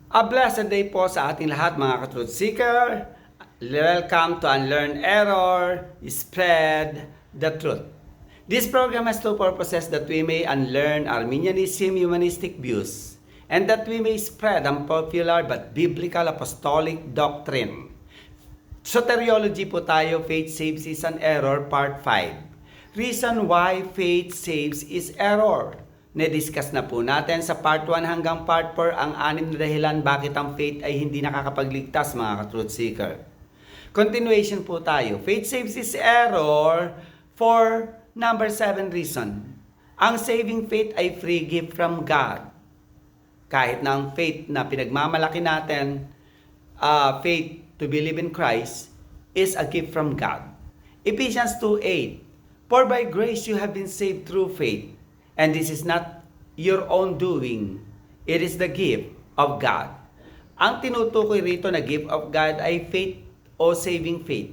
A blessed day po sa ating lahat mga ka-truth seeker. Welcome to Unlearn Error, Spread the Truth. This program has two purposes: that we may unlearn Arminianism humanistic views and that we may spread unpopular but biblical apostolic doctrine. Soteriology po tayo, Faith Saves is an Error, Part 5. Reason why faith saves is error. Na-discuss na po natin sa Part 1 hanggang Part 4 ang 6 na dahilan bakit ang faith ay hindi nakakapagligtas mga ka-truth seeker. Continuation po tayo. Faith saves is error for number 7 reason. Ang saving faith ay free gift from God. Kahit na ang faith na pinagmamalaki natin, faith to believe in Christ is a gift from God. Ephesians 2:8. For by grace you have been saved through faith, and this is not your own doing. It is the gift of God. Ang tinutukoy rito na gift of God ay faith o saving faith.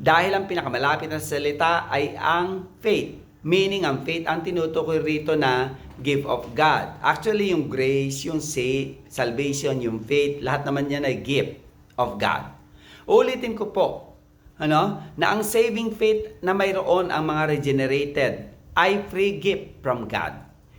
Dahil ang pinakamalapit na salita ay ang faith. Meaning ang faith ang tinutukoy rito na gift of God. Actually yung grace, yung salvation, yung faith, lahat naman yan ay gift of God. Ulitin ko po, na ang saving faith na mayroon ang mga regenerated ay free gift from God.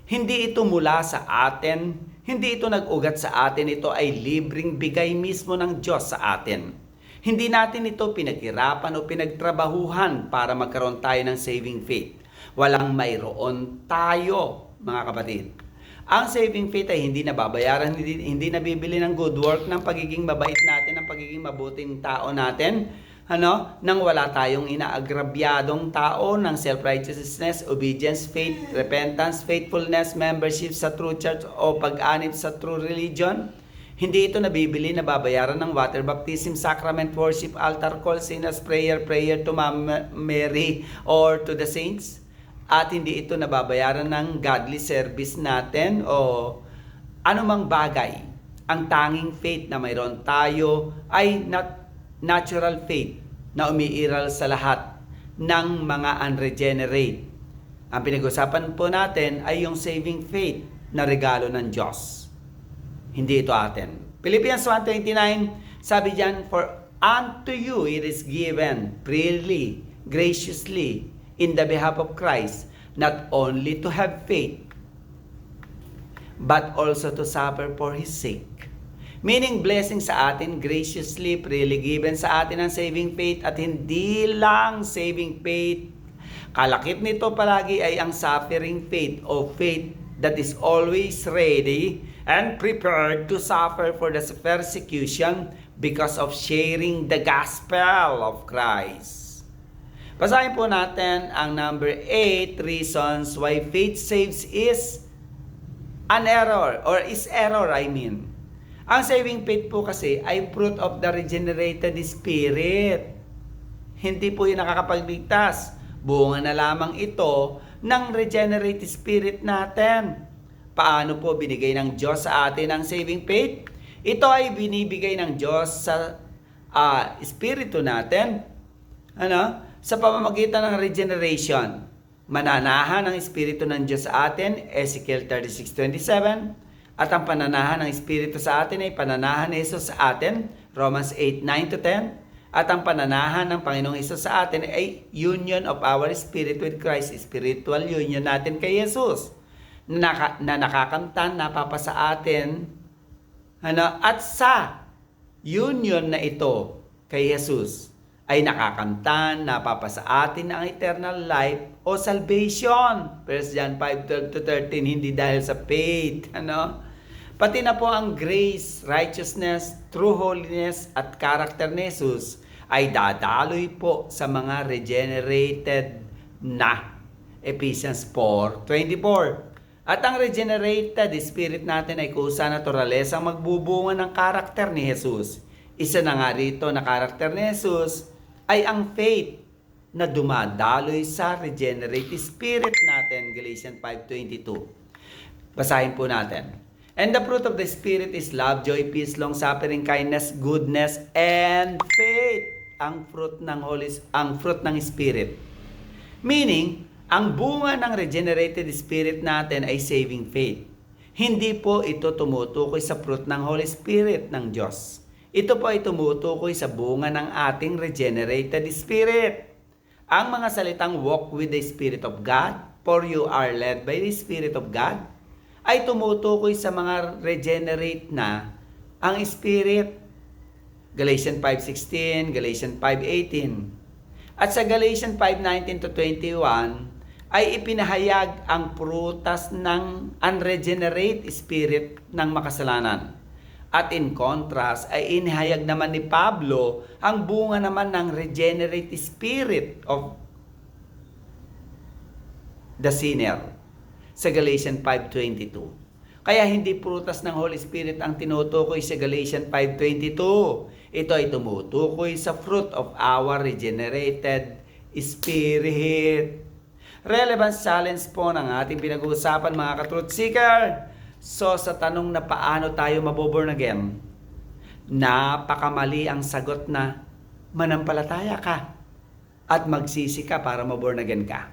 Hindi ito mula sa atin, hindi ito nag-ugat sa atin, ito ay libreng bigay mismo ng Diyos sa atin. Hindi natin ito pinaghirapan o pinagtrabahuhan para magkaroon tayo ng saving faith. Walang mayroon tayo, mga kapatid. Ang saving faith ay hindi nababayaran, hindi nabibili ng good work, ng pagiging mabait natin, ng pagiging mabuting tao natin, nang wala tayong inaagrabyadong tao ng self-righteousness, obedience, faith, repentance, faithfulness, membership sa true church o pag-anib sa true religion. Hindi ito nabibili, nababayaran ng water baptism, sacrament, worship, altar call, sinner's prayer, prayer to Mary or to the saints. At hindi ito nababayaran ng godly service natin o anumang bagay. Ang tanging faith na mayroon tayo ay natural faith na umiiral sa lahat ng mga unregenerate. Ang pinag-usapan po natin ay yung saving faith na regalo ng Diyos. Hindi ito atin. Philippians 1:29, sabi diyan, for unto you it is given freely, graciously, in the behalf of Christ, not only to have faith, but also to suffer for His sake. Meaning, blessing sa atin, graciously, freely given sa atin ang saving faith, at hindi lang saving faith. Kalakip nito palagi ay ang suffering faith o faith that is always ready and prepared to suffer for the persecution because of sharing the gospel of Christ. Basahin po natin ang number 8 reasons why faith saves is an error or is error, I mean. Ang saving faith po kasi ay fruit of the regenerated spirit. Hindi po yung nakakapagligtas. Bunga na lamang ito ng regenerated spirit natin. Paano po binigay ng Diyos sa atin ang saving faith? Ito ay binibigay ng Diyos sa espiritu natin. Sa pamamagitan ng regeneration. Mananahan ang Espiritu ng Diyos sa atin, Ezekiel 36:27. At ang pananahan ng Espiritu sa atin ay pananahan ni Jesus sa atin, Romans 8:9-10. At ang pananahan ng Panginoong Jesus sa atin ay union of our spirit with Christ, spiritual union natin kay Jesus. Na nakakamtan, napapasa atin, at sa union na ito kay Jesus, ay nakakamtan, napapasa atin ang eternal life o salvation. 1 John 5:12-13, hindi dahil sa faith. Pati na po ang grace, righteousness, true holiness at character ni Jesus ay dadaloy po sa mga regenerated na. Ephesians 4:24. At ang regenerated spirit natin ay kusa naturalesang magbubunga ng karakter ni Jesus. Isa na nga rito na karakter ni Jesus ay ang faith na dumadaloy sa regenerated spirit natin, Galatians 5:22. Basahin po natin. And the fruit of the Spirit is love, joy, peace, long-suffering, kindness, goodness, and faith. Ang fruit ng Spirit. Meaning, ang bunga ng regenerated spirit natin ay saving faith. Hindi po ito tumutukoy sa fruit ng Holy Spirit ng Diyos. Ito po ay tumutukoy sa bunga ng ating regenerated spirit. Ang mga salitang walk with the Spirit of God, for you are led by the Spirit of God, ay tumutukoy sa mga regenerate na ang Spirit. Galatians 5:16, Galatians 5:18. At sa Galatians 5:19 to 21, ay ipinahayag ang prutas ng unregenerate spirit ng makasalanan. At in contrast, ay inihayag naman ni Pablo ang bunga naman ng regenerate spirit of the sinner sa Galatians 5:22. Kaya hindi prutas ng Holy Spirit ang tinutukoy sa Galatians 5:22. Ito ay tumutukoy sa fruit of our regenerated spirit. Relevance challenge po ng ating pinag-uusapan mga ka-truth seeker. So sa tanong na paano tayo maboborn again, napakamali ang sagot na manampalataya ka at magsisi ka para maborn again ka.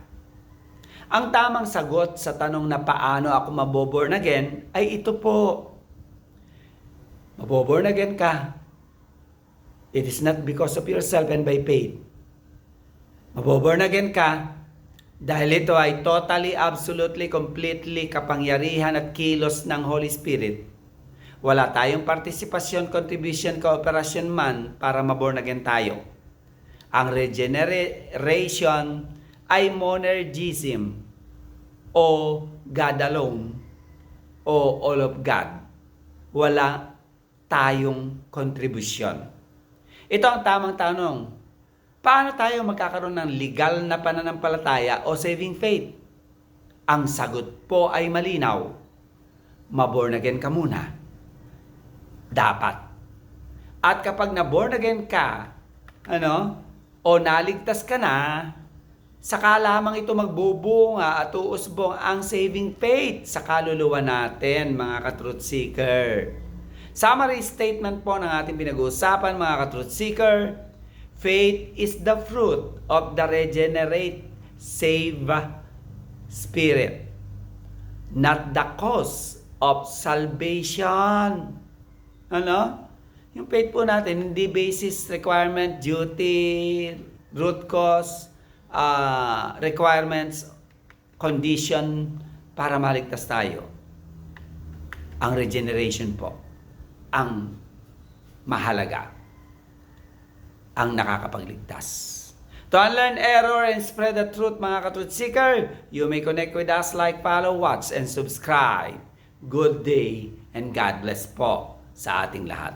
Ang tamang sagot sa tanong na paano ako maboborn again ay ito po. Maboborn again ka. It is not because of yourself and by faith. Maboborn again ka dahil ito ay totally, absolutely, completely kapangyarihan at kilos ng Holy Spirit. Wala tayong partisipasyon, contribution, cooperation man para maborn again tayo. Ang regeneration ay monergism o God alone o all of God. Wala tayong contribution. Ito ang tamang tanong. Paano tayo magkakaroon ng legal na pananampalataya o saving faith? Ang sagot po ay malinaw. Maborn again ka muna. Dapat. At kapag na-born again ka, o naligtas ka na, saka lamang ito magbubunga at uusbong ang saving faith sa kaluluwa natin, mga ka-truth seeker. Summary statement po ng ating pinag-uusapan, mga ka-truth seeker. Faith is the fruit of the regenerate, saved spirit, not the cause of salvation. Yung faith po natin, hindi basis, requirement, duty, root cause, requirements, condition para maligtas tayo. Ang regeneration po, ang mahalaga, ang nakakapagligtas. To unlearn error and spread the truth, mga ka-truth seeker, you may connect with us, like, follow, watch, and subscribe. Good day and God bless po sa ating lahat.